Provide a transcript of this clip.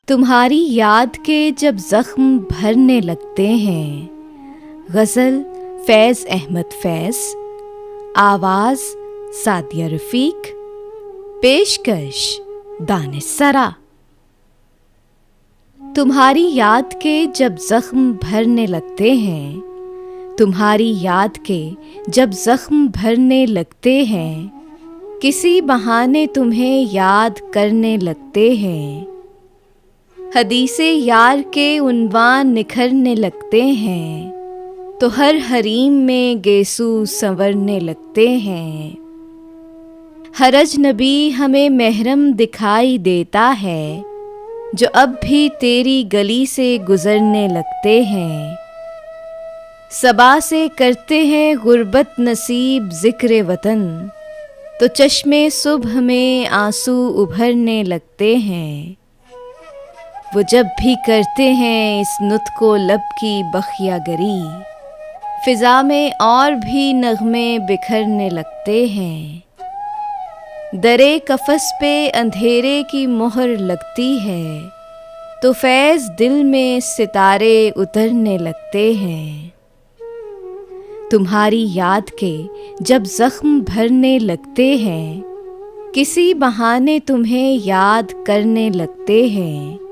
तुम्हारी याद के जब जख्म भरने लगते हैं। गज़ल फैज़ अहमद फैज़, आवाज़ सादिया रफ़ीक, पेशकश दानिश-सरा। तुम्हारी याद के जब जख्म भरने लगते हैं, तुम्हारी याद के जब जख्म भरने लगते हैं, किसी बहाने तुम्हें याद करने लगते हैं। हदीसे यार के उन्वान निखरने लगते हैं, तो हर हरीम में गेसू संवरने लगते हैं। हर अजनबी हमें महरम दिखाई देता है, जो अब भी तेरी गली से गुजरने लगते हैं। सबा से करते हैं गुर्बत नसीब ज़िक्र वतन, तो चश्मे सुबह में आंसू उभरने लगते हैं। वो जब भी करते हैं इस नुत को लब की बखियागरी, फिजा में और भी नगमे बिखरने लगते हैं। दरे कफस पे अंधेरे की मोहर लगती है, तो फैज़ दिल में सितारे उतरने लगते हैं। तुम्हारी याद के जब जख्म भरने लगते हैं, किसी बहाने तुम्हें याद करने लगते हैं।